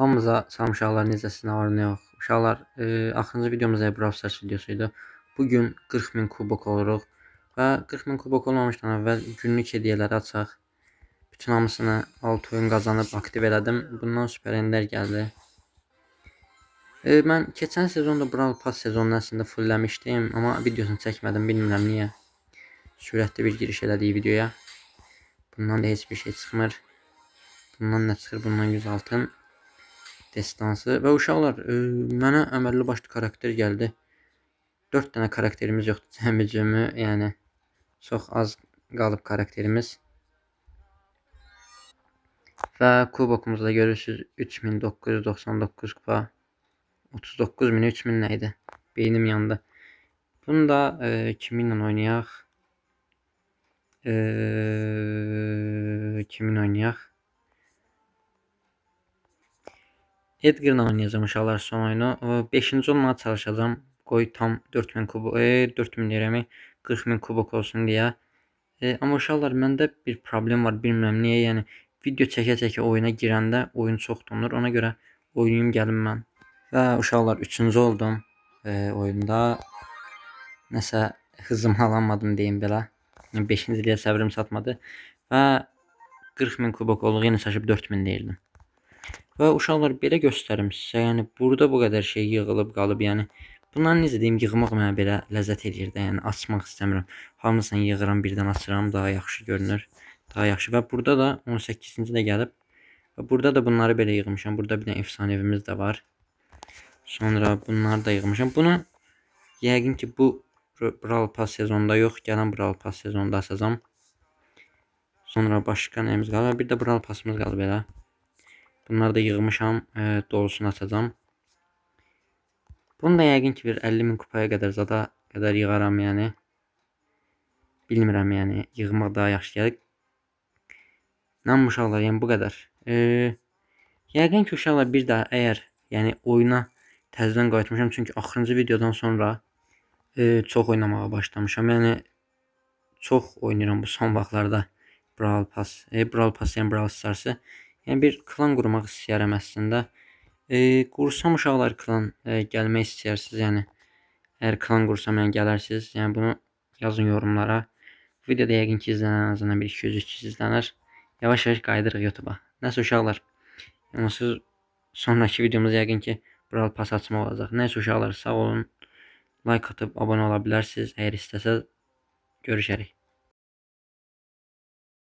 Hamımıza salam uşaqlar, necəsiniz, nə var, nə yox. Uşaqlar, axırıncı videomuz Brawl Stars videosuydu. Bugün 40.000 kubok oluruq və 40.000 kubok olmamışdan əvvəl günlük hediyyələri açaq. Bütün hamısını 6 oyun qazanıb aktiv elədim. Bundan süper ender gəldi. Mən keçən sezonda Brawl Pass sezonunu əslində fullləmişdim, amma videosunu çəkmədim, bilmirəm niyə. Sürətli bir giriş elədik videoya. Bundan da heç bir şey çıxmır. Bundan nə çıxır? Bundan 100 altın. Destansı və uşaqlar, mənə əməlli başlı karakter gəldi. 4 dənə karakterimiz yoxdur cəmi-cümü, yəni çox az qalıb karakterimiz. Və kubokumuzda görürsünüz 3999 kupa, 39.000, 3000 nə idi? Beynim yandı. Bunu da kiminlə oynayaq? Kiminlə oynayaq? Edgar'la oynayacağım uşaqlar son oyunu. 5-ci olmağa çalışacağım. Qoy tam 4000 kubok, 4000 deyirəm, 40.000 kubok olsun deyə. Amma uşaqlar, məndə bir problem var, bilmirəm niyə. Yəni video çəkə-çəkə oyuna girəndə oyun çox donur. Ona görə oynayım gəlim mən. Və uşaqlar, 3-cü oldum oyunda. Nəsə hızımı alamadım deyim belə. 5-ciyə səbrim çatmadı və 40.000 kubok oldu. Yenə çaşıb 4000 deyirdim. Və uşaqlar, belə göstərim sizə, yəni burada bu qədər şey yığılıb qalıb, yəni bunları necə deyim, yığmaq mənə belə ləzzət edir də, yəni açmaq istəmirəm. Hamısını yığıram, birdən açıram, daha yaxşı görünür, daha yaxşı. Və burada da 18-ci də gəlib və burada da bunları belə yığmışam. Burada bir dənə efsanevimiz də var. Sonra bunları da yığmışam. Bunu yəqin ki bu Brawl Pass sezonunda yox, gələn Brawl Pass sezonunda açacağam. Sonra başqa nəyimiz qalır? Bir də Brawl Passımız qalır belə. Bunları da yığmışam, dolusunu açacağım. Bunu da yəqin ki bir 50.000 kupaya qədər zada qədər yığaram, yəni. Bilmirəm, yəni yığmaq daha yaxşı gəlir. Nə uşaqlar, yəni bu qədər. Yəqin ki uşaqlar bir daha əgər yəni oyuna təzədən qayıtmışam, çünki axırıncı videodan sonra çox oynamağa başlamışam. Yəni çox oynayıram bu son vaxtlarda Brawl Pass, yəni Brawl Stars'ı. Yəni bir klan qurmaq istəyirəm əslində. Qursam uşaqlar klan gəlmək istəyirsiniz, yəni əgər klan qursam yəni gələrsiniz. Yəni bunu yazın yorumlara. Bu videoda yəqin ki izlənən ən azından bir 200-300 izlənir. Yavaş-yavaş qayıdırıq YouTube'a. Nəsə uşaqlar, yəni siz sonraki videomuz yəqin ki Brawl Pass açmaq olacaq. Nəsə uşaqlar, sağ olun. Like atıb abunə ola bilərsiniz əgər istəsəz. Görüşərik.